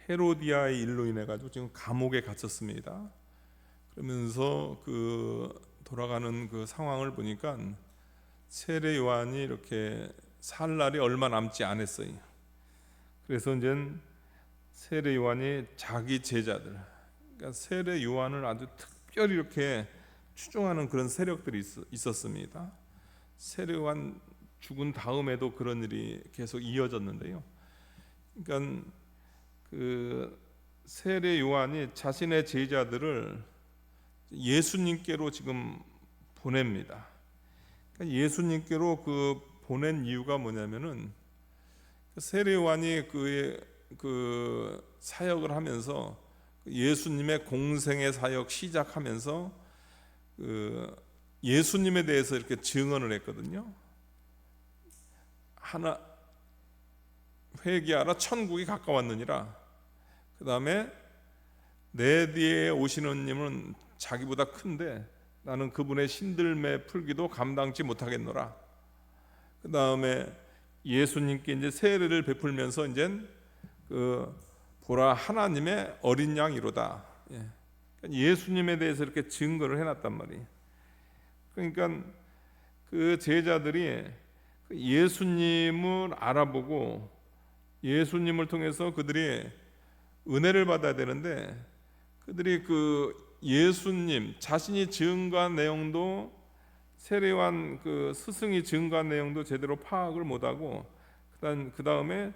헤로디아의 일로 인해 가지고 지금 감옥에 갇혔습니다. 그러면서 돌아가는 그 상황을 보니까 세례 요한이 이렇게 살 날이 얼마 남지 않았어요. 그래서 이제 세례 요한이 자기 제자들, 그러니까 세례 요한을 아주 특별히 이렇게 추종하는 그런 세력들이 있었습니다. 세례 요한 죽은 다음에도 그런 일이 계속 이어졌는데요. 그러니까 그 세례 요한이 자신의 제자들을 예수님께로 지금 보냅니다. 그러니까 예수님께로 보낸 이유가 뭐냐면은 세례 요한이 그 사역을 하면서 예수님의 공생의 사역 시작하면서 예수님에 대해서 이렇게 증언을 했거든요. 하나 회개하라 천국이 가까웠느니라. 그 다음에 내 뒤에 오시는 님은 자기보다 큰데 나는 그분의 신들매 풀기도 감당치 못하겠노라. 그 다음에 예수님께 이제 세례를 베풀면서 이제 보라 하나님의 어린 양이로다. 예수님에 대해서 이렇게 증거를 해놨단 말이에요. 그러니까 그 제자들이 예수님을 알아보고 예수님을 통해서 그들이 은혜를 받아야 되는데 그들이 예수님 자신이 증거한 내용도 세례요한 스승이 증거한 내용도 제대로 파악을 못하고 그 다음에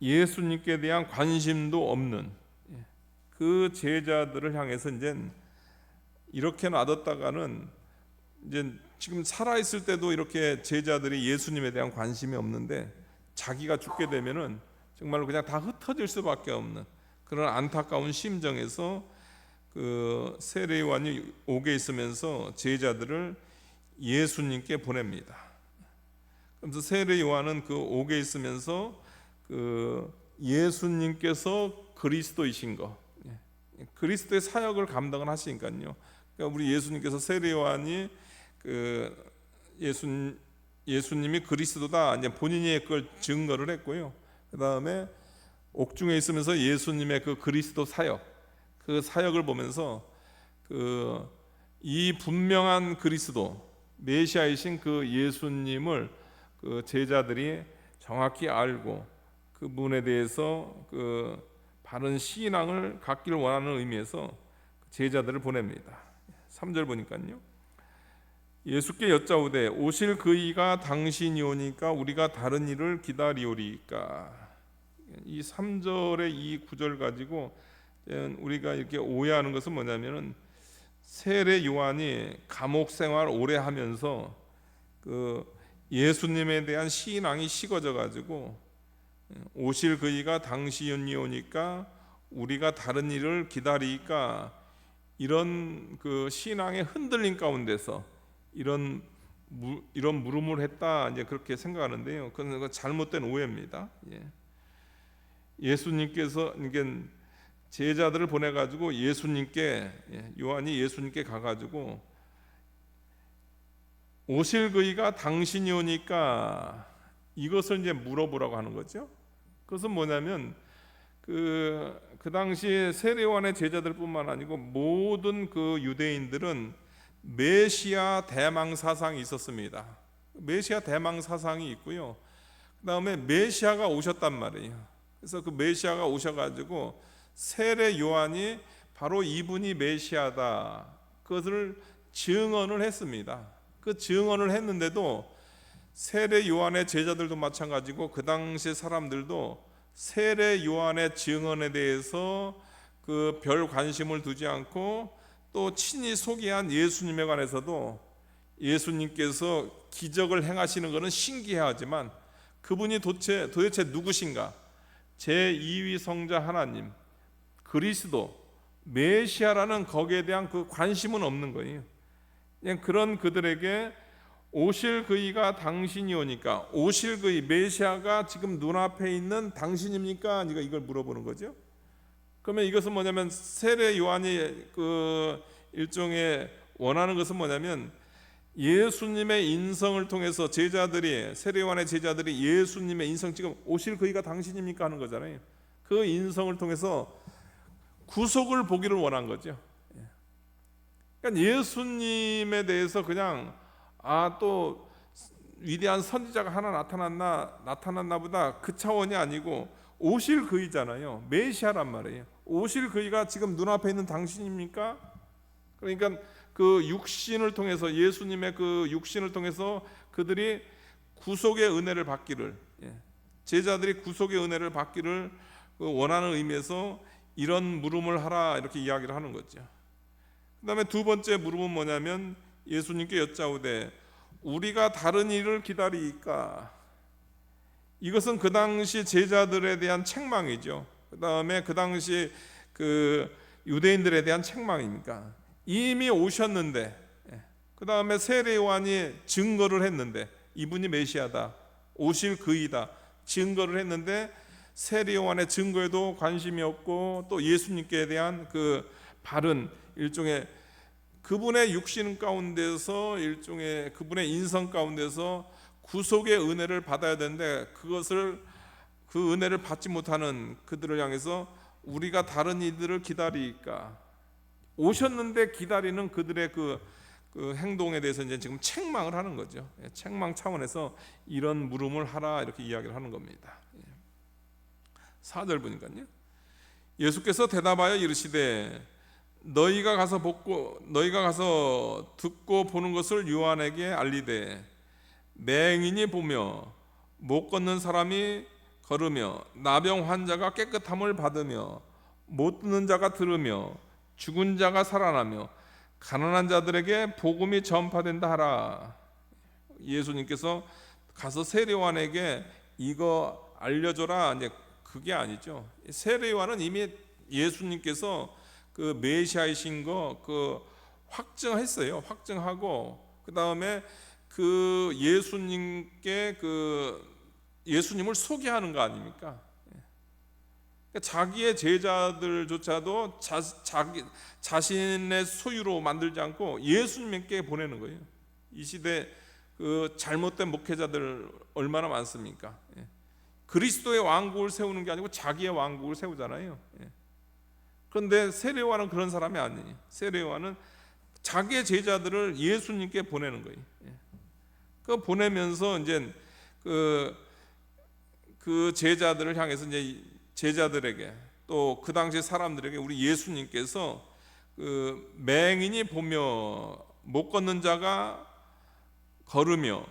예수님께 대한 관심도 없는 그 제자들을 향해서 이제 이렇게 놔뒀다가는 이제 지금 살아있을 때도 이렇게 제자들이 예수님에 대한 관심이 없는데 자기가 죽게 되면은 정말로 그냥 다 흩어질 수밖에 없는 그런 안타까운 심정에서 세례 요한이 옥에 있으면서 제자들을 예수님께 보냅니다. 그래서 세례 요한은 옥에 있으면서 예수님께서 그리스도이신 거, 그리스도의 사역을 감당을 하시니까요. 그러니까 우리 예수님께서 세례 요한이 예수님이 그리스도다 이제 본인이 그걸 증거를 했고요. 그 다음에 옥중에 있으면서 예수님의 그리스도 사역, 그 사역을 보면서 이 분명한 그리스도 메시아이신 예수님을 제자들이 정확히 알고 그분에 대해서 바른 신앙을 갖기를 원하는 의미에서 제자들을 보냅니다. 3절 보니까요. 예수께 여짜오되 오실 그이가 당신이 오니까 우리가 다른 일을 기다리오리까. 이 3절의 이 구절 가지고 우리가 이렇게 오해하는 것은 뭐냐면은 세례 요한이 감옥 생활 오래 하면서 예수님에 대한 신앙이 식어져 가지고 오실 그이가 당신이 오니까 우리가 다른 일을 기다리니까 이런 신앙의 흔들림 가운데서 이런 물음을 했다 이제 그렇게 생각하는데요. 그건 잘못된 오해입니다. 예수님께서 이게 제자들을 보내 가지고 요한이 예수님께 가 가지고 오실 그이가 당신이 오니까 이것을 이제 물어보라고 하는 거죠. 그것은 뭐냐면 그 당시 세례 요한의 제자들뿐만 아니고 모든 유대인들은 메시아 대망 사상이 있었습니다. 메시아 대망 사상이 있고요. 그 다음에 메시아가 오셨단 말이에요. 그래서 메시아가 오셔가지고 세례 요한이 바로 이분이 메시아다. 그것을 증언을 했습니다. 그 증언을 했는데도 세례 요한의 제자들도 마찬가지고 그 당시 사람들도 세례 요한의 증언에 대해서 별 관심을 두지 않고 또 친히 소개한 예수님에 관해서도 예수님께서 기적을 행하시는 것은 신기하지만 그분이 도대체 누구신가? 제2위 성자 하나님, 그리스도, 메시아라는 거기에 대한 관심은 없는 거예요. 그냥 그런 그들에게 오실 그이가 당신이 오니까 오실 그이 메시아가 지금 눈앞에 있는 당신입니까? 이걸 물어보는 거죠. 그러면 이것은 뭐냐면 세례 요한이 일종의 원하는 것은 뭐냐면 예수님의 인성을 통해서 세례 요한의 제자들이 예수님의 인성 지금 오실 그이가 당신입니까 하는 거잖아요. 그 인성을 통해서 구속을 보기를 원한 거죠. 그러니까 예수님에 대해서 그냥 또 위대한 선지자가 하나 나타났나 보다 그 차원이 아니고 오실 그이잖아요. 메시아란 말이에요. 오실 그이가 지금 눈앞에 있는 당신입니까? 그러니까 그 육신을 통해서, 예수님의 그 육신을 통해서 그들이 구속의 은혜를 받기를, 제자들이 구속의 은혜를 받기를 원하는 의미에서 이런 물음을 하라, 이렇게 이야기를 하는 거죠. 그 다음에 두 번째 물음은 뭐냐면 예수님께 여짜오되 우리가 다른 일을 기다리까. 이것은 그 당시 제자들에 대한 책망이죠. 그 다음에 그 당시 그 유대인들에 대한 책망입니까? 이미 오셨는데, 그 다음에 세례 요한이 증거를 했는데 이분이 메시아다, 오실 그이다 증거를 했는데 세례 요한의 증거에도 관심이 없고 또 예수님께 대한 그 바른 일종의 그분의 육신 가운데서, 일종의 그분의 인성 가운데서 구속의 은혜를 받아야 되는데 그 은혜를 받지 못하는 그들을 향해서 우리가 다른 이들을 기다리까. 오셨는데 기다리는 그들의 그 행동에 대해서 이제 지금 책망을 하는 거죠. 책망 차원에서 이런 물음을 하라, 이렇게 이야기를 하는 겁니다. 4절 보니까요. 예수께서 대답하여 이르시되 너희가 가서 듣고 보는 것을 요한에게 알리되 맹인이 보며 못 걷는 사람이 걸으며 나병 환자가 깨끗함을 받으며 못 듣는 자가 들으며 죽은 자가 살아나며 가난한 자들에게 복음이 전파된다 하라. 예수님께서 가서 세례 요한에게 이거 알려줘라, 이제 그게 아니죠. 세례 요한은 이미 예수님께서 그 메시아이신 거 확증했어요. 확증하고 그 다음에 그 예수님께 예수님을 소개하는 거 아닙니까? 자기의 제자들조차도 자신의 소유로 만들지 않고 예수님께 보내는 거예요. 이 시대 그 잘못된 목회자들 얼마나 많습니까? 그리스도의 왕국을 세우는 게 아니고 자기의 왕국을 세우잖아요. 그런데 세례 요한은 그런 사람이 아니에요. 세례 요한은 자기의 제자들을 예수님께 보내는 거예요. 그 보내면서 이제 그 제자들을 향해서 이제 제자들에게 또 그 당시 사람들에게 우리 예수님께서 그 맹인이 보며 못 걷는 자가 걸으며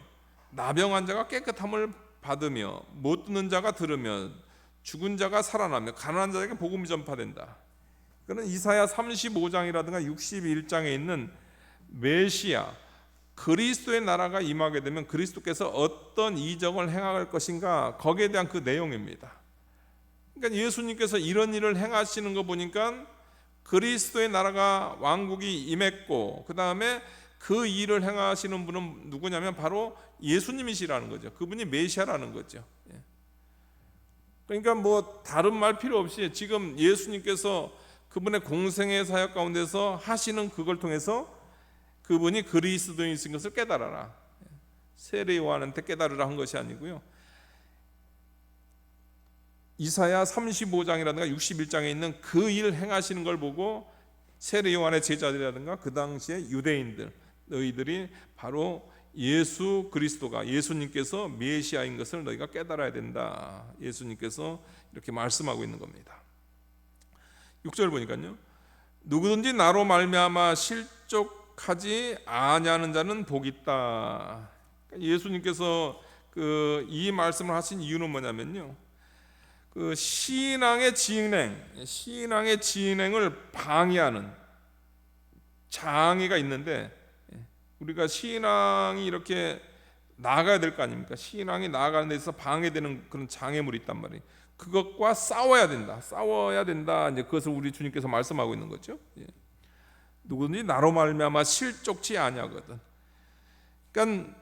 나병 환자가 깨끗함을 받으며 못 듣는 자가 들으며 죽은 자가 살아나며 가난한 자에게 복음이 전파된다. 그는 이사야 35장이라든가 61장에 있는 메시아 그리스도의 나라가 임하게 되면 그리스도께서 어떤 이적을 행할 것인가, 거기에 대한 그 내용입니다. 그러니까 예수님께서 이런 일을 행하시는 거 보니까 그리스도의 나라가 왕국이 임했고 그 다음에 그 일을 행하시는 분은 누구냐면 바로 예수님이시라는 거죠. 그분이 메시아라는 거죠. 그러니까 뭐 다른 말 필요 없이 지금 예수님께서 그분의 공생의 사역 가운데서 하시는 그걸 통해서 그분이 그리스도인이신 것을 깨달아라. 세례 요한한테 깨달으라 한 것이 아니고요. 이사야 35장이라든가 61장에 있는 그 일 행하시는 걸 보고 세례 요한의 제자들이라든가 그 당시의 유대인들, 너희들이 바로 예수 그리스도가, 예수님께서 메시아인 것을 너희가 깨달아야 된다. 예수님께서 이렇게 말씀하고 있는 겁니다. 6절 보니까요. 누구든지 나로 말미암아 실족하지 아니하는 자는 복이 있다. 예수님께서 이 말씀을 하신 이유는 뭐냐면요. 그 신앙의 진행을 방해하는 장애가 있는데 우리가 신앙이 이렇게 나아가야 될 거 아닙니까? 신앙이 나아가는 데 있어서 방해되는 그런 장애물이 있단 말이에요. 그것과 싸워야 된다. 이제 그것을 우리 주님께서 말씀하고 있는 거죠. 누구든지 나로 말미암아 실족치 아니하거든. 그러니까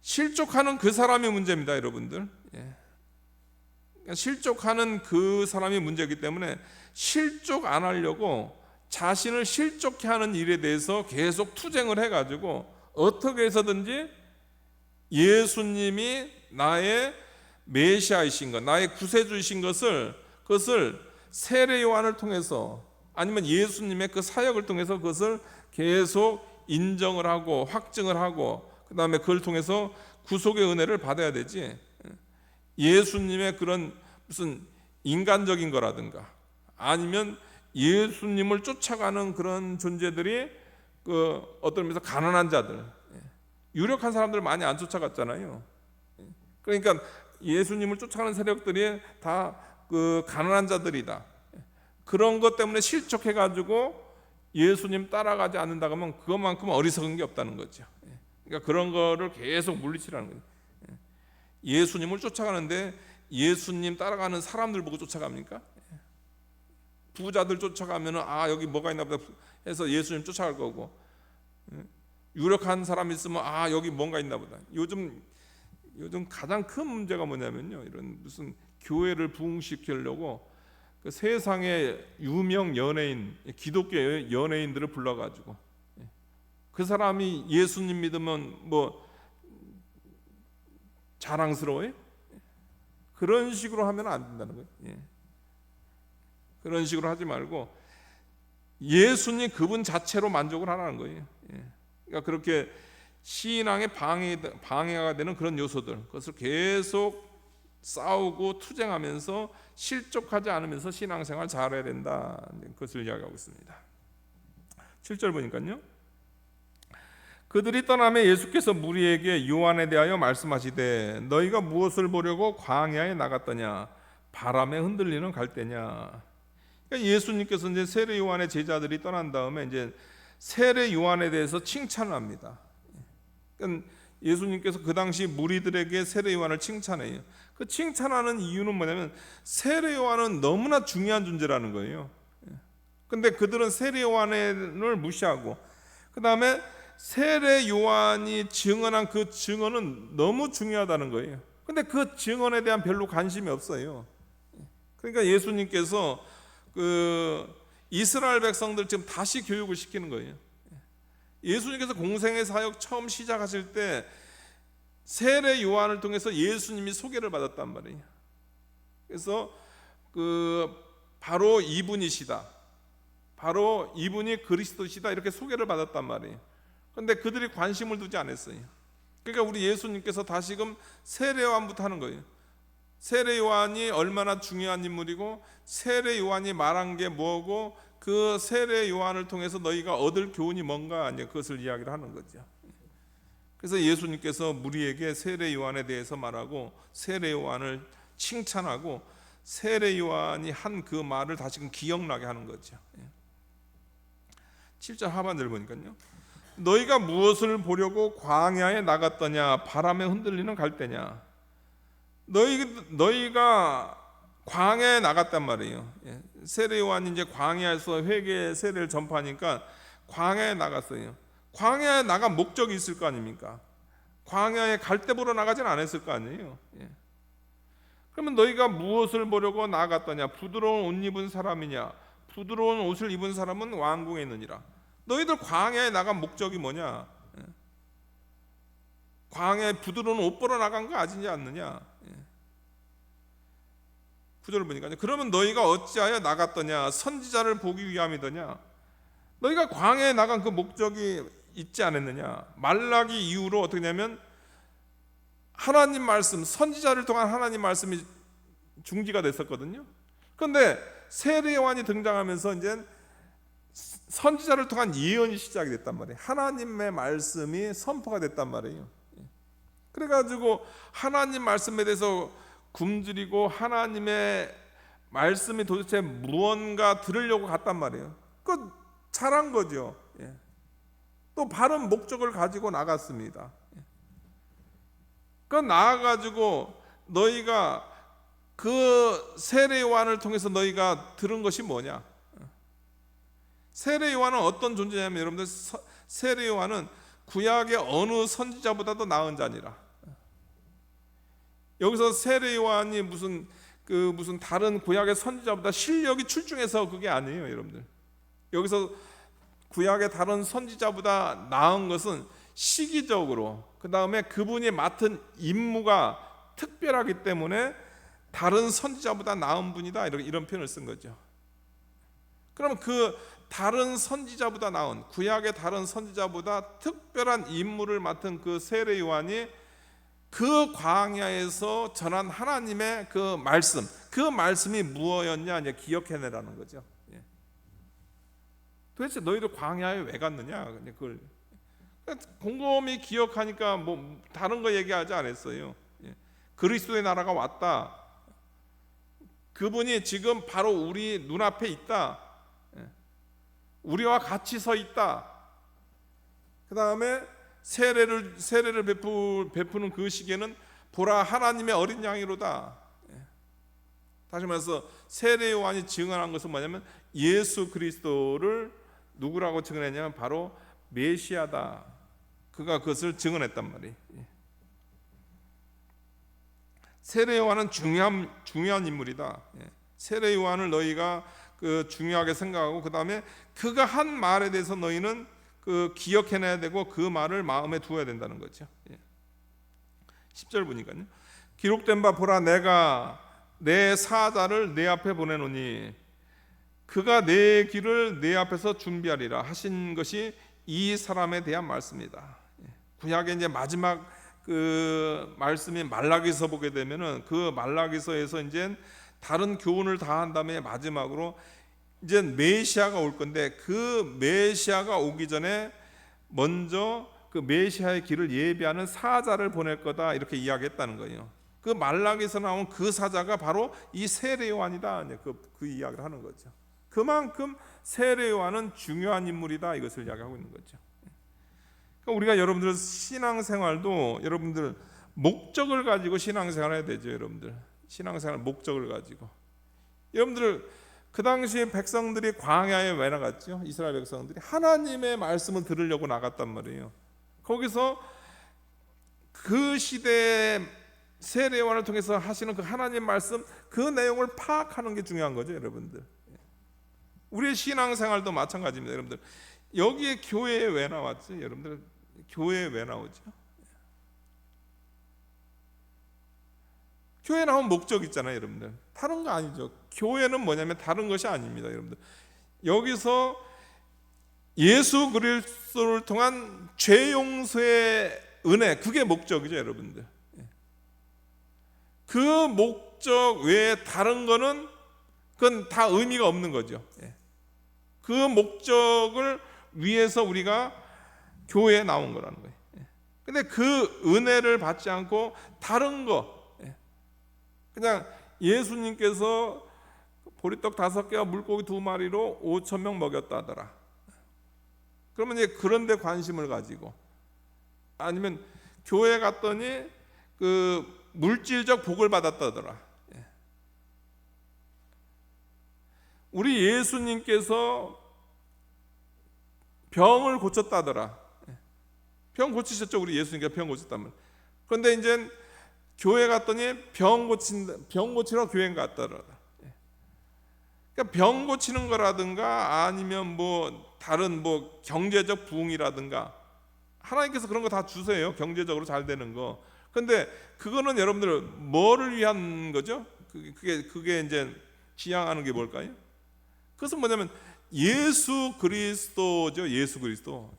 실족하는 그 사람이 문제입니다, 여러분들. 실족하는 그 사람이 문제이기 때문에 실족 안 하려고 자신을 실족해 하는 일에 대해서 계속 투쟁을 해가지고 어떻게 해서든지 예수님이 나의 메시아이신 것, 나의 구세주이신 것을 그것을 세례 요한을 통해서 아니면 예수님의 그 사역을 통해서 그것을 계속 인정을 하고 확증을 하고 그 다음에 그걸 통해서 구속의 은혜를 받아야 되지, 예수님의 그런 무슨 인간적인 거라든가 아니면 예수님을 쫓아가는 그런 존재들이 그 어떤 의미에서 가난한 자들, 유력한 사람들 많이 안 쫓아갔잖아요. 그러니까 예수님을 쫓아가는 세력들이 다 그 가난한 자들이다. 그런 것 때문에 실족해가지고 예수님 따라가지 않는다고 하면 그것만큼 어리석은 게 없다는 거죠. 그러니까 그런 거를 계속 물리치라는 거예요. 예수님을 쫓아가는데 예수님 따라가는 사람들 보고 쫓아갑니까? 부자들 쫓아가면은 아 여기 뭐가 있나 보다 해서 예수님 쫓아갈 거고, 유력한 사람 있으면 아 여기 뭔가 있나 보다. 요즘 가장 큰 문제가 뭐냐면요, 이런 무슨 교회를 부흥시키려고 그 세상의 유명 연예인, 기독교 연예인들을 불러가지고 그 사람이 예수님 믿으면 뭐 자랑스러워요? 그런 식으로 하면 안 된다는 거예요. 그런 식으로 하지 말고 예수님 그분 자체로 만족을 하라는 거예요. 그러니까 그렇게 신앙의 방해가 되는 그런 요소들, 그것을 계속 싸우고 투쟁하면서 실족하지 않으면서 신앙생활 잘해야 된다, 그것을 이야기하고 있습니다. 7절 보니까요, 그들이 떠나며 예수께서 무리에게 요한에 대하여 말씀하시되 너희가 무엇을 보려고 광야에 나갔더냐, 바람에 흔들리는 갈대냐. 그러니까 예수님께서 이제 세례 요한의 제자들이 떠난 다음에 이제 세례 요한에 대해서 칭찬을 합니다. 그러니까 예수님께서 그 당시 무리들에게 세례 요한을 칭찬해요. 그 칭찬하는 이유는 뭐냐면 세례 요한은 너무나 중요한 존재라는 거예요. 근데 그들은 세례 요한을 무시하고 그 다음에 세례 요한이 증언한 그 증언은 너무 중요하다는 거예요. 근데 그 증언에 대한 별로 관심이 없어요. 그러니까 예수님께서 그 이스라엘 백성들 지금 다시 교육을 시키는 거예요. 예수님께서 공생의 사역 처음 시작하실 때 세례 요한을 통해서 예수님이 소개를 받았단 말이에요. 그래서 그 바로 이분이시다, 바로 이분이 그리스도시다, 이렇게 소개를 받았단 말이에요. 그런데 그들이 관심을 두지 않았어요. 그러니까 우리 예수님께서 다시금 세례 요한부터 하는 거예요. 세례 요한이 얼마나 중요한 인물이고 세례 요한이 말한 게 뭐고 그 세례 요한을 통해서 너희가 얻을 교훈이 뭔가, 그것을 이야기를 하는 거죠. 그래서 예수님께서 무리에게 세례 요한에 대해서 말하고 세례 요한을 칭찬하고 세례 요한이 한 그 말을 다시금 기억나게 하는 거죠. 7절 하반절 보니까요, 너희가 무엇을 보려고 광야에 나갔더냐, 바람에 흔들리는 갈대냐. 너희가 광야에 나갔단 말이에요. 세례 요한이 이제 광야에서 회개 세례를 전파하니까 광야에 나갔어요. 광야에 나간 목적이 있을 거 아닙니까? 광야에 갈대 보러 나가진 않았을 거 아니에요. 그러면 너희가 무엇을 보려고 나갔더냐, 부드러운 옷 입은 사람이냐, 부드러운 옷을 입은 사람은 왕궁에 있느니라. 너희들 광야에 나간 목적이 뭐냐? 광야에 부드러운 옷 보러 나간 거 아니지 않느냐? 9절을 보니까 그러면 너희가 어찌하여 나갔더냐, 선지자를 보기 위함이더냐. 너희가 광야에 나간 그 목적이 있지 않았느냐. 말라기 이후로 어떻게 되냐면 하나님 말씀, 선지자를 통한 하나님 말씀이 중지가 됐었거든요. 그런데 세례 요한이 등장하면서 이제 선지자를 통한 예언이 시작이 됐단 말이에요. 하나님의 말씀이 선포가 됐단 말이에요. 그래가지고 하나님 말씀에 대해서 굶주리고 하나님의 말씀이 도대체 무언가 들으려고 갔단 말이에요. 그 잘한 거죠. 또 바른 목적을 가지고 나갔습니다. 그 나아가지고 너희가 그 세례 요한을 통해서 너희가 들은 것이 뭐냐? 세례 요한은 어떤 존재냐면 여러분들, 세례 요한은 구약의 어느 선지자보다도 나은 자니라. 여기서 세례 요한이 무슨 다른 구약의 선지자보다 실력이 출중해서 그게 아니에요, 여러분들. 여기서 구약의 다른 선지자보다 나은 것은 시기적으로, 그 다음에 그분이 맡은 임무가 특별하기 때문에 다른 선지자보다 나은 분이다, 이런 표현을 쓴 거죠. 그럼 그 다른 선지자보다 나은, 구약의 다른 선지자보다 특별한 임무를 맡은 그 세례 요한이 그 광야에서 전한 하나님의 그 말씀이 무엇이었냐, 이제 기억해내라는 거죠. 예. 도대체 너희들 광야에 왜 갔느냐? 그걸 곰곰이 기억하니까 뭐 다른 거 얘기하지 않았어요. 예. 그리스도의 나라가 왔다. 그분이 지금 바로 우리 눈앞에 있다. 예. 우리와 같이 서 있다. 그 다음에 세례를 베푸는 그 시기에는 보라 하나님의 어린 양이로다. 예. 다시 말해서 세례 요한이 증언한 것은 뭐냐면 예수 그리스도를 누구라고 증언했냐면 바로 메시아다. 그가 그것을 증언했단 말이에요. 예. 세례 요한은 중요한 인물이다. 예. 세례 요한을 너희가 그 중요하게 생각하고 그 다음에 그가 한 말에 대해서 너희는 그 기억해내야 되고 그 말을 마음에 두어야 된다는 거죠. 10절 보니까요. 기록된 바 보라 내가 내 사자를 내 앞에 보내노니 그가 내 길을 내 앞에서 준비하리라 하신 것이 이 사람에 대한 말씀이다. 구약의 이제 마지막 그 말씀이 말라기서 보게 되면은 그 말라기서에서 이제 다른 교훈을 다 한 다음에 마지막으로 이제 메시아가 올 건데 그 메시아가 오기 전에 먼저 그 메시아의 길을 예비하는 사자를 보낼 거다, 이렇게 이야기했다는 거예요. 그 말라기에서 나온 그 사자가 바로 이 세례 요한이다. 그 이야기를 하는 거죠. 그만큼 세례 요한은 중요한 인물이다, 이것을 이야기하고 있는 거죠. 그러니까 우리가 여러분들 신앙생활도 여러분들 목적을 가지고 신앙생활해야 되죠. 여러분들 신앙생활 목적을 가지고. 여러분들 그 당시에 백성들이 광야에 왜 나갔죠? 이스라엘 백성들이 하나님의 말씀을 들으려고 나갔단 말이에요. 거기서 그 시대의 세례 요한을 통해서 하시는 그 하나님 말씀, 그 내용을 파악하는 게 중요한 거죠, 여러분들. 우리의 신앙생활도 마찬가지입니다, 여러분들. 여기에 교회에 왜 나왔죠? 여러분들 교회에 왜 나오죠? 교회 나온 목적 있잖아요, 여러분들. 다른 거 아니죠. 교회는 뭐냐면 다른 것이 아닙니다, 여러분들. 여기서 예수 그리스도를 통한 죄 용서의 은혜, 그게 목적이죠, 여러분들. 그 목적 외에 다른 거는 그건 다 의미가 없는 거죠. 그 목적을 위해서 우리가 교회에 나온 거라는 거예요. 근데 그 은혜를 받지 않고 다른 거, 그냥 예수님께서 보리떡 5개와 물고기 2마리로 5,000명 먹였다 하더라. 그러면 이제 그런 데 관심을 가지고, 아니면 교회 갔더니 그 물질적 복을 받았다더라. 우리 예수님께서 병을 고쳤다더라. 병 고치셨죠? 우리 예수님께서 병 고쳤다면. 그런데 이제 교회 갔더니 병 고치러 교회 갔다더라. 그러니까 병 고치는 거라든가 아니면 뭐 다른 뭐 경제적 부흥이라든가 하나님께서 그런 거 다 주세요. 경제적으로 잘 되는 거. 근데 그거는 여러분들 뭐를 위한 거죠? 그게 이제 지향하는 게 뭘까요? 그것은 뭐냐면 예수 그리스도죠. 예수 그리스도.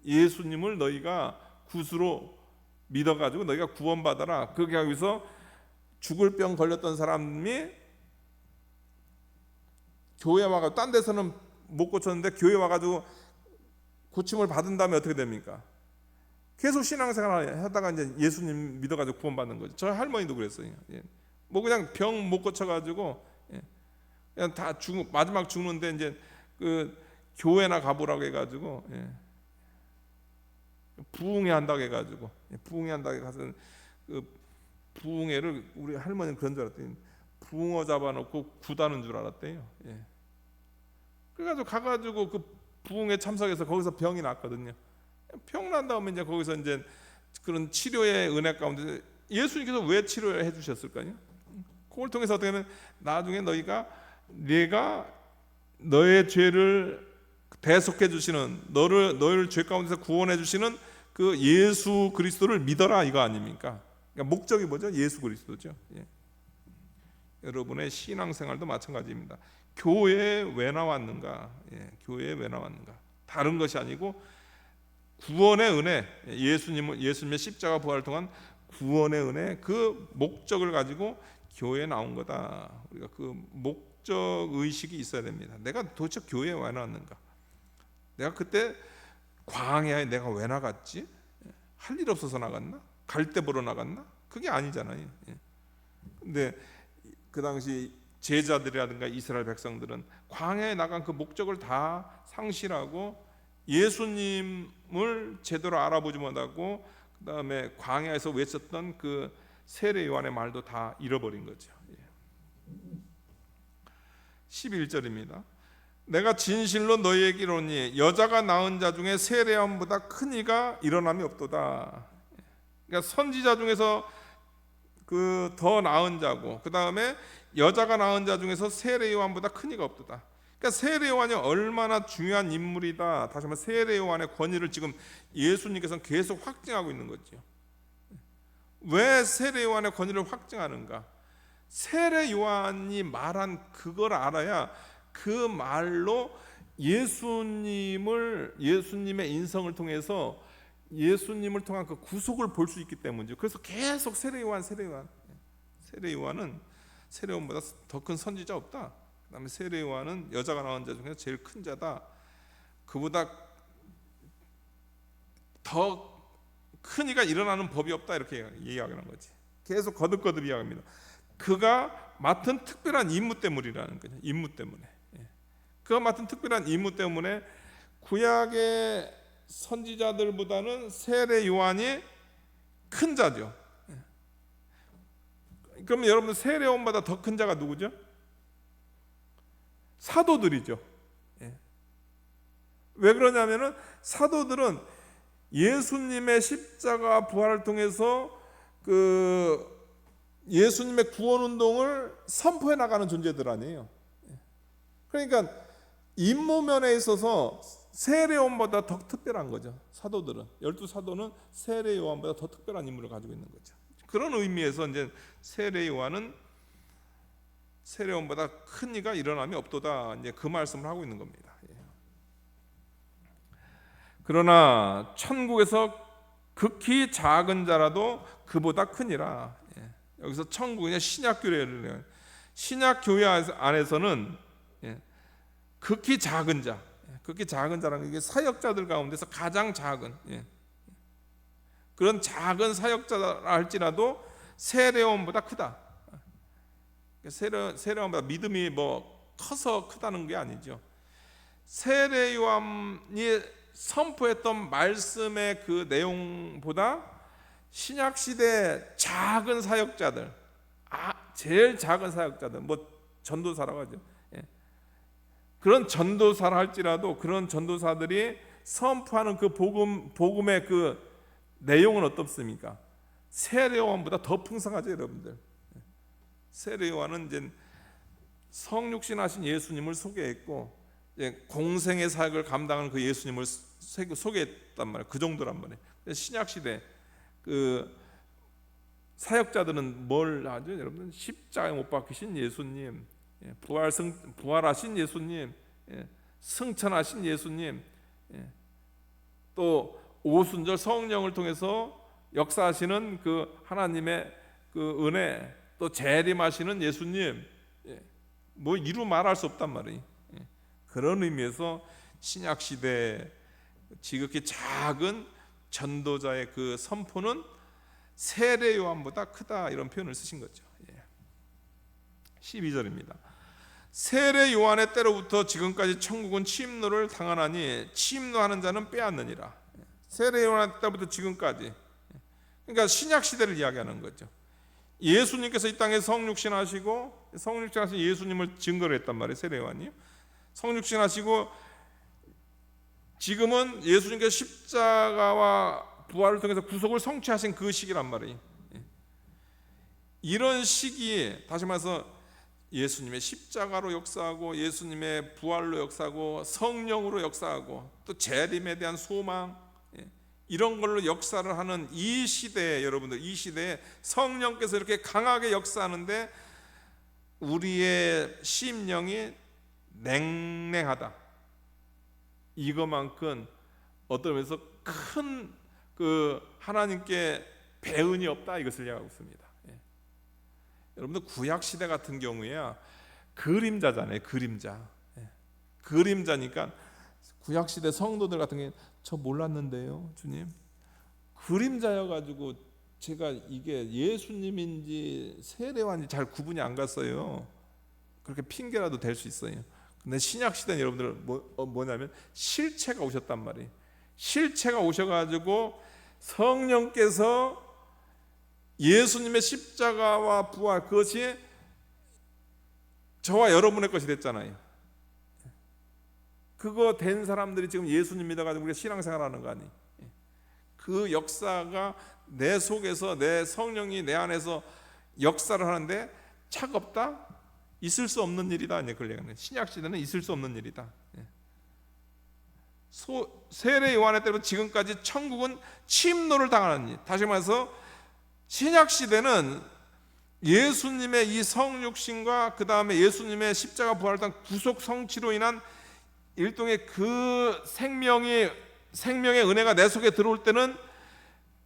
예수님을 너희가 구주로 믿어가지고 너희가 구원받아라. 그렇게 하기 위해서 죽을 병 걸렸던 사람이 교회 와가지고, 딴 데서는 못 고쳤는데 교회 와가지고 고침을 받은 다음에 어떻게 됩니까? 계속 신앙생활 하다가 이제 예수님 믿어가지고 구원받는 거죠. 저희 할머니도 그랬어요. 뭐 그냥 병 못 고쳐가지고 그냥 다 마지막 죽는데 이제 그 교회나 가보라고 해가지고 부흥회 한다고 해가지고 부흥회 한다고 가서 그 부흥회를 우리 할머니는 그런 줄 알았더니 붕어 잡아놓고 구다는 줄 알았대요. 그래가지고 가가지고 그 부흥회 참석해서 거기서 병이 났거든요. 병 난 다음에 이제 거기서 이제 그런 치료의 은혜 가운데 예수님께서 왜 치료해 주셨을까요? 그걸 통해서 어떻게 하면 나중에 내가 너의 죄를 대속해 주시는, 너를 죄 가운데서 구원해 주시는 그 예수 그리스도를 믿어라, 이거 아닙니까? 그러니까 목적이 뭐죠? 예수 그리스도죠. 여러분의 신앙생활도 마찬가지입니다. 교회에 왜 나왔는가? 교회에 왜 나왔는가? 다른 것이 아니고 구원의 은혜, 예수님의 십자가 부활을 통한 구원의 은혜, 그 목적을 가지고 교회에 나온 거다. 우리가 그 목적 의식이 있어야 됩니다. 내가 도대체 교회에 왜 나왔는가? 내가 그때 광야에 내가 왜 나갔지? 할 일 없어서 나갔나? 갈대 보러 나갔나? 그게 아니잖아요. 근데 그 당시 제자들이라든가 이스라엘 백성들은 광야에 나간 그 목적을 다 상실하고 예수님을 제대로 알아보지 못하고 그 다음에 광야에서 외쳤던 그 세례 요한의 말도 다 잃어버린 거죠. 11절입니다. 내가 진실로 너희에게 이르노니 여자가 낳은 자 중에 세례 요한보다 큰 이가 일어남이 없도다. 그러니까 선지자 중에서 그 더 나은 자고 그 다음에 여자가 낳은 자 중에서 세례 요한보다 큰 이가 없도다. 그러니까 세례 요한이 얼마나 중요한 인물이다. 다시 한번 세례 요한의 권위를 지금 예수님께서는 계속 확증하고 있는 거죠. 왜 세례 요한의 권위를 확증하는가? 세례 요한이 말한 그걸 알아야 그 말로 예수님의 인성을 통해서 예수님을 통한 그 구속을 볼 수 있기 때문이죠. 그래서 계속 세례 요한은 세례 요한보다 더 큰 선지자 없다. 그다음에 세례 요한은 여자가 낳은 자 중에 제일 큰 자다. 그보다 더 큰 이가 일어나는 법이 없다. 이렇게 이야기하는 거지. 계속 거듭거듭 이야기합니다. 그가 맡은 특별한 임무 때문이라는 거죠. 임무 때문에. 그가 맡은 특별한 임무 때문에 구약의 선지자들보다는 세례 요한이 큰 자죠. 그러면 여러분들 세례 요한보다 더 큰 자가 누구죠? 사도들이죠. 왜 그러냐면은 사도들은 예수님의 십자가 부활을 통해서 그 예수님의 구원 운동을 선포해 나가는 존재들 아니에요. 그러니까 임무면에 있어서 세례 요한보다 더 특별한 거죠. 사도들은 12사도는 세례 요한보다 더 특별한 임무를 가지고 있는 거죠. 그런 의미에서 이제 세례 요한은 세례 요한보다 큰 이가 일어남이 없도다. 이제 그 말씀을 하고 있는 겁니다. 그러나 천국에서 극히 작은 자라도 그보다 크니라. 여기서 천국은 신약 교회를 신약 교회 안에서는 극히 작은 자, 극히 작은 자라는 게 사역자들 가운데서 가장 작은 그런 작은 사역자라 할지라도 세례 요한보다 크다. 세례 요한보다 믿음이 뭐 커서 크다는 게 아니죠. 세례 요한이 선포했던 말씀의 그 내용보다 신약 시대 작은 사역자들, 제일 작은 사역자들, 뭐 전도사라고 하죠. 그런 전도사라 할지라도 그런 전도사들이 선포하는 그 복음의 그 내용은 어떻습니까? 세례 요한보다 더 풍성하죠, 여러분들. 세례 요한은 이제 성육신하신 예수님을 소개했고 공생의 사역을 감당하는 그 예수님을 소개했단 말이에요. 그 정도란 말이에요. 신약 시대 그 사역자들은 뭘 하죠, 여러분? 십자가에 못 박히신 예수님, 부활하신 예수님, 승천하신 예수님, 또 오순절 성령을 통해서 역사하시는 그 하나님의 그 은혜, 또 재림하시는 예수님, 뭐 이루 말할 수 없단 말이에요. 그런 의미에서 신약 시대 지극히 작은 전도자의 그 선포는 세례 요한보다 크다, 이런 표현을 쓰신 거죠. 12절입니다. 세례 요한의 때로부터 지금까지 천국은 침노를 당하나니 침노하는 자는 빼앗느니라. 세례 요한의 때부터 지금까지, 그러니까 신약 시대를 이야기하는 거죠. 예수님께서 이 땅에 성육신하시고 성육신하신 예수님을 증거를 했단 말이에요. 세례 요한이요. 성육신하시고 지금은 예수님께서 십자가와 부활을 통해서 구속을 성취하신 그 시기란 말이에요. 이런 시기에 다시 말해서 예수님의 십자가로 역사하고 예수님의 부활로 역사하고 성령으로 역사하고 또 재림에 대한 소망, 이런 걸로 역사를 하는 이 시대에, 여러분들 이 시대에 성령께서 이렇게 강하게 역사하는데 우리의 심령이 냉랭하다. 이거만큼 어떤 면에서 큰 하나님께 배은이 없다, 이것을 이야기하고 있습니다. 여러분들 구약 시대 같은 경우에야 그림자잖아요. 그림자니까 구약 시대 성도들 같은 경우에 저 몰랐는데요, 주님. 그림자여가지고 제가 이게 예수님인지 세례와인지 잘 구분이 안 갔어요. 그렇게 핑계라도 될 수 있어요. 근데 신약 시대는 여러분들 뭐냐면 실체가 오셨단 말이에요. 실체가 오셔가지고 성령께서 예수님의 십자가와 부활, 그것이 저와 여러분의 것이 됐잖아요. 그거 된 사람들이 지금 예수님 믿어가지고 우리가 신앙생활하는 거 아니에요. 그 역사가 내 속에서, 내 성령이 내 안에서 역사를 하는데 차갑다? 있을 수 없는 일이다. 신약 시대는 있을 수 없는 일이다. 세례 요한의 때부터 지금까지 천국은 침노를 당하는 일. 다시 말해서 신약 시대는 예수님의 이 성육신과 그 다음에 예수님의 십자가 부활한 구속 성취로 인한 일종의 그 생명의 은혜가 내 속에 들어올 때는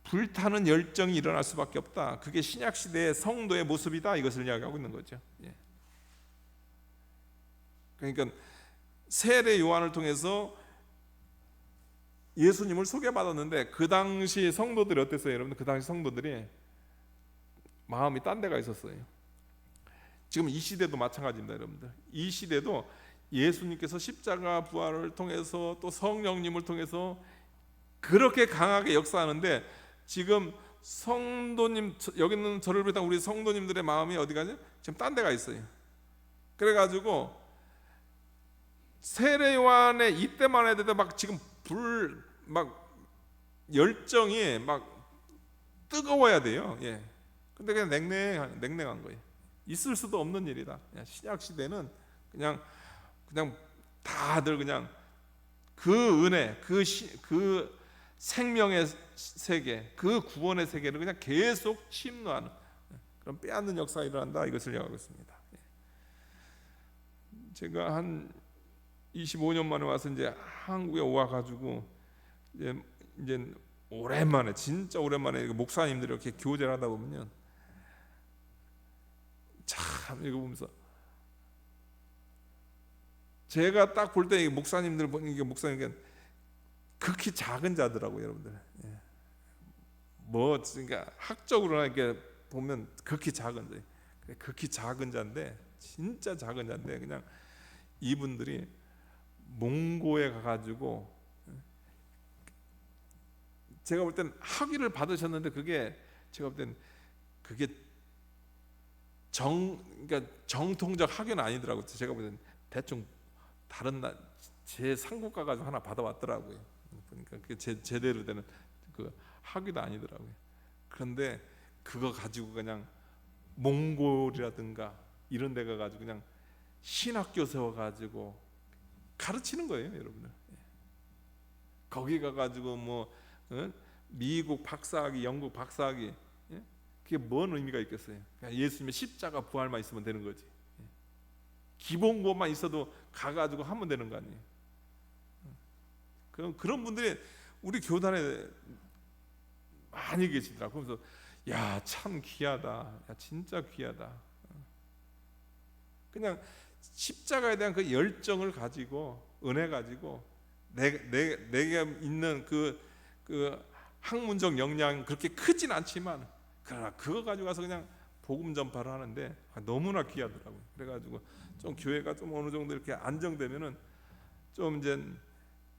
불타는 열정이 일어날 수밖에 없다. 그게 신약 시대의 성도의 모습이다. 이것을 이야기하고 있는 거죠. 그러니까 세례 요한을 통해서 예수님을 소개받았는데 그 당시 성도들이 어땠어요? 여러분들, 그 당시 성도들이 마음이 딴 데가 있었어요. 지금 이 시대도 마찬가지입니다. 여러분들, 이 시대도 예수님께서 십자가 부활을 통해서 또 성령님을 통해서 그렇게 강하게 역사하는데 지금 성도님, 여기 있는 저를 비롯한 우리 성도님들의 마음이 어디 가냐? 지금 딴 데가 있어요. 그래가지고 세례 요한의 이때만 해도 막 지금 열정이 막 뜨거워야 돼요. 근데 그냥 냉랭한 거예요. 있을 수도 없는 일이다. 신약 시대는 그냥 다들 그냥 그 은혜, 그 생명의 세계, 그 구원의 세계를 그냥 계속 침노하는 그런 빼앗는 역사가 일어난다. 이것을 이야기하고 있습니다. 제가 한 25년 만에 와서 이제 한국에 와 가지고 이제 오랜만에, 진짜 오랜만에 목사님들이 이렇게 교제를 하다 보면요, 참 이거 보면서 제가 딱 볼 때 목사님들 보는 게, 목사님이 극히 작은 자더라고요, 여러분들. 그러니까 학적으로 이렇게 보면 극히 작은 자인데, 진짜 작은 자인데, 그냥 이분들이 몽고에 가가지고 제가 볼 땐 학위를 받으셨는데 그게 제가 볼 땐 그게 그러니까 정통적 학위는 아니더라고요. 제가 볼 땐 대충 다른 제 상국가 가지고 하나 받아왔더라고요. 그러니까 그게 제대로 되는 그 학위도 아니더라고요. 그런데 그거 가지고 그냥 몽골이라든가 이런 데 가가지고 그냥 신학교 세워가지고 가르치는 거예요, 여러분들. 거기 가가지고 미국 박사학위, 영국 박사학위, 그게 뭔 의미가 있겠어요? 그냥 예수님의 십자가 부활만 있으면 되는 거지. 기본 것만 있어도 가가지고 하면 되는 거 아니에요? 그런 분들이 우리 교단에 많이 계시더라고요. 그래서 야, 참 귀하다. 야, 진짜 귀하다. 그냥 십자가에 대한 그 열정을 가지고, 은혜 가지고 내게 있는 그 학문적 역량 그렇게 크진 않지만, 그러나 그거 가지고 가서 그냥 복음 전파를 하는데 너무나 귀하더라고요. 그래가지고 좀 교회가 좀 어느 정도 이렇게 안정되면은 좀 이제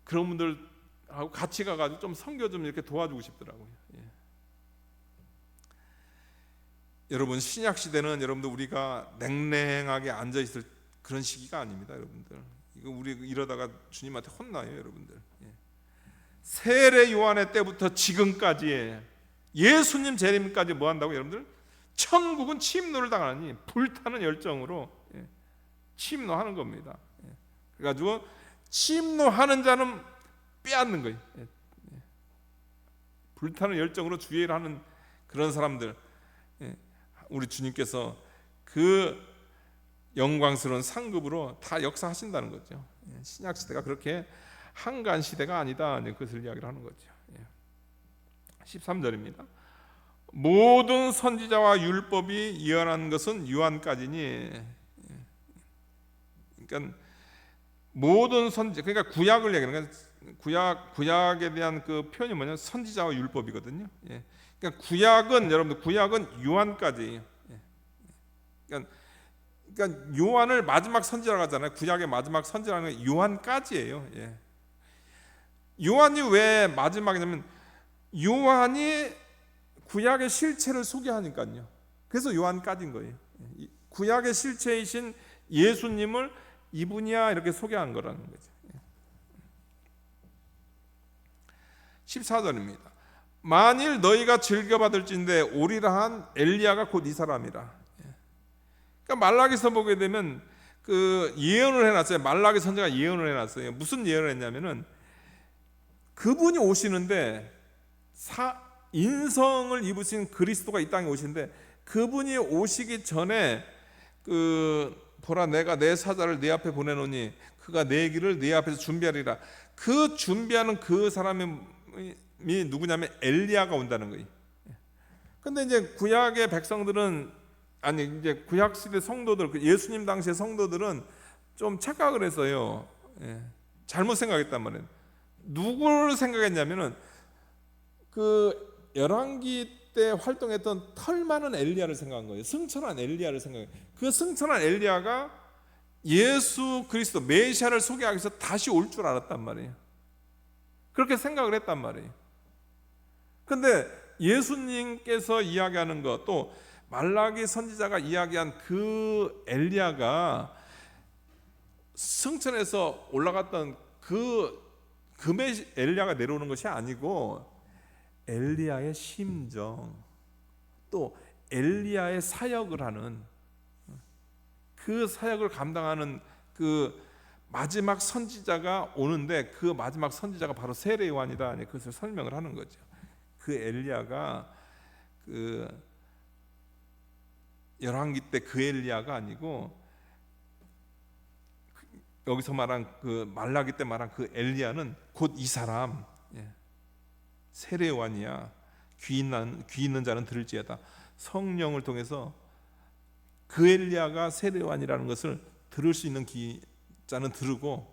그런 분들하고 같이 가가지고 좀 선교 좀 이렇게 도와주고 싶더라고요. 여러분, 신약 시대는 여러분들 우리가 냉랭하게 앉아 있을 그런 시기가 아닙니다, 여러분들. 이거 우리 이러다가 주님한테 혼나요, 여러분들. 세례 요한의 때부터 지금까지 예수님 재림까지 뭐 한다고, 여러분들? 천국은 침노를 당하니 불타는 열정으로 침노하는 겁니다. 그래가지고 침노하는 자는 빼앗는 거예요. 불타는 열정으로 주의를 하는 그런 사람들, 우리 주님께서 그 영광스러운 상급으로 다 역사하신다는 거죠. 신약 시대가 그렇게 한간 시대가 아니다. 그것을 이야기를 하는 거죠. 13절입니다. 모든 선지자와 율법이 예언한 것은 요한까지니. 그러니까 모든 선지, 그러니까 구약을 얘기하는 거예요. 구약에 대한 그 표현이 뭐냐면 선지자와 율법이거든요. 그러니까 구약은 여러분들 구약은 요한까지예요. 그러니까 요한을 마지막 선지자라고 하잖아요. 구약의 마지막 선지자라는 게 요한까지예요. 요한이 왜 마지막이냐면 요한이 구약의 실체를 소개하니까요. 그래서 요한까지인 거예요. 구약의 실체이신 예수님을 이분이야 이렇게 소개한 거라는 거죠. 14절입니다. 만일 너희가 즐겨받을진대 오리라 한 엘리야가 곧 이 사람이라. 그러니까 말라기서 보게 되면 그 예언을 해놨어요. 말라기 선지자가 예언을 해놨어요. 무슨 예언을 했냐면은 그분이 오시는데 인성을 입으신 그리스도가 이 땅에 오시는데 그분이 오시기 전에 보라 내가 내 사자를 네 앞에 보내노니 그가 내 길을 네 앞에서 준비하리라. 그 준비하는 그 사람이 누구냐면 엘리야가 온다는 거예요. 근데 이제 구약의 백성들은 이제 구약 시대 성도들, 예수님 당시의 성도들은 좀 착각을 했어요. 잘못 생각했단 말이에요. 누구를 생각했냐면은 그 열왕기 때 활동했던 털 많은 엘리야를 생각한 거예요. 승천한 엘리야를 생각해요. 그 승천한 엘리야가 예수 그리스도 메시아를 소개하기 위해서 다시 올 줄 알았단 말이에요. 그렇게 생각을 했단 말이에요. 근데 예수님께서 이야기하는 것, 또 말라기 선지자가 이야기한 그 엘리야가 승천해서 올라갔던 그 엘리야가 내려오는 것이 아니고 엘리야의 심정, 또 엘리야의 사역을 하는 그 사역을 감당하는 그 마지막 선지자가 오는데 그 마지막 선지자가 바로 세례 요한이다. 그것을 설명을 하는 거죠. 그 엘리야가 그 열왕기 때 그 엘리야가 아니고 여기서 말한 그 말라기 때 말한 그 엘리야는 곧 이 사람, 세례 요한이야. 귀 있는 자는 들을지어다. 성령을 통해서 그 엘리야가 세례 요한이라는 것을 들을 수 있는 자는 들으고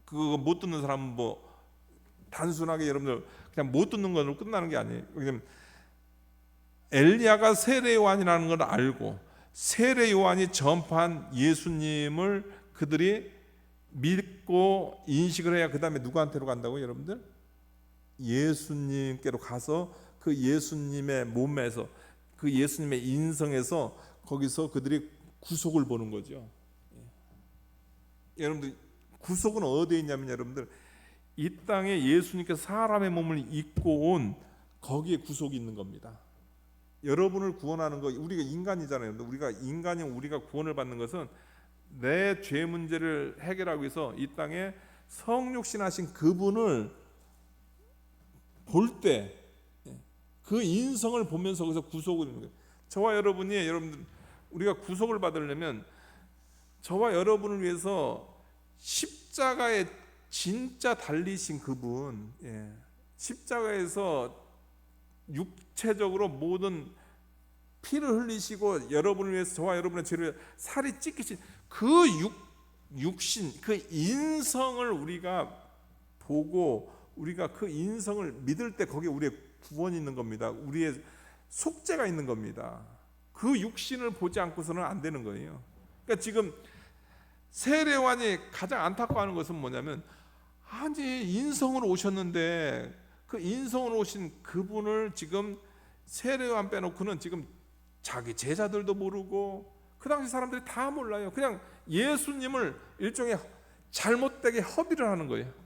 그거 못 듣는 사람은 뭐 단순하게 여러분들 그냥 못 듣는 것으로 끝나는 게 아니에요. 왜냐면 엘리야가 세례 요한이라는 걸 알고 세례 요한이 전파한 예수님을 그들이 믿고 인식을 해야 그 다음에 누구한테로 간다고요, 여러분들? 예수님께로 가서 그 예수님의 몸에서 그 예수님의 인성에서 거기서 그들이 구속을 보는 거죠. 여러분들 구속은 어디에 있냐면 여러분들 이 땅에 예수님께서 사람의 몸을 입고 온 거기에 구속이 있는 겁니다. 여러분을 구원하는 거, 우리가 인간이잖아요. 우리가 구원을 받는 것은 내 죄 문제를 해결하기 위해서 이 땅에 성육신하신 그분을 볼 때 그 인성을 보면서 거기서 구속을 하는 거예요. 저와 여러분이 여러분들 우리가 구속을 받으려면 저와 여러분을 위해서 십자가에 진짜 달리신 그분, 십자가에서 육체적으로 모든 피를 흘리시고 여러분을 위해서 저와 여러분의 죄를 살이 찢기신 그 육신, 그 인성을 우리가 보고 우리가 그 인성을 믿을 때 거기에 우리의 구원이 있는 겁니다. 우리의 속죄가 있는 겁니다. 그 육신을 보지 않고서는 안 되는 거예요. 그러니까 지금 세례 요한이 가장 안타까워하는 것은 뭐냐면 인성으로 오셨는데 그 인성으로 오신 그분을 지금 세례 요한 빼놓고는 지금 자기 제자들도 모르고 그 당시 사람들이 다 몰라요. 그냥 예수님을 일종의 잘못되게 허비를 하는 거예요.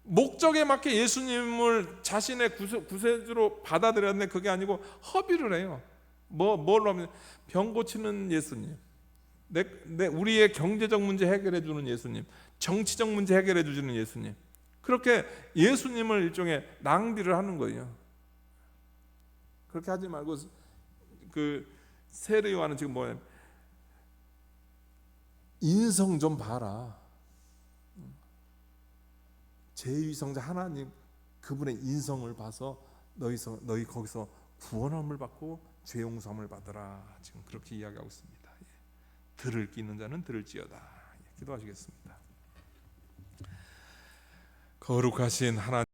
목적에 맞게 예수님을 자신의 구세주로 받아들였는데 그게 아니고 허비를 해요. 뭘로 하면 병 고치는 예수님, 우리의 경제적 문제 해결해 주는 예수님, 정치적 문제 해결해 주는 예수님, 그렇게 예수님을 일종의 낭비를 하는 거예요. 그렇게 하지 말고 그 세례 요한은 지금 뭐냐면 인성 좀 봐라. 제2성자 하나님 그분의 인성을 봐서 너희 거기서 구원함을 받고 죄 용서함을 받으라. 지금 그렇게 이야기하고 있습니다. 들을 끼 있는 자는 들을지어다. 기도하시겠습니다. 거룩하신 하나님,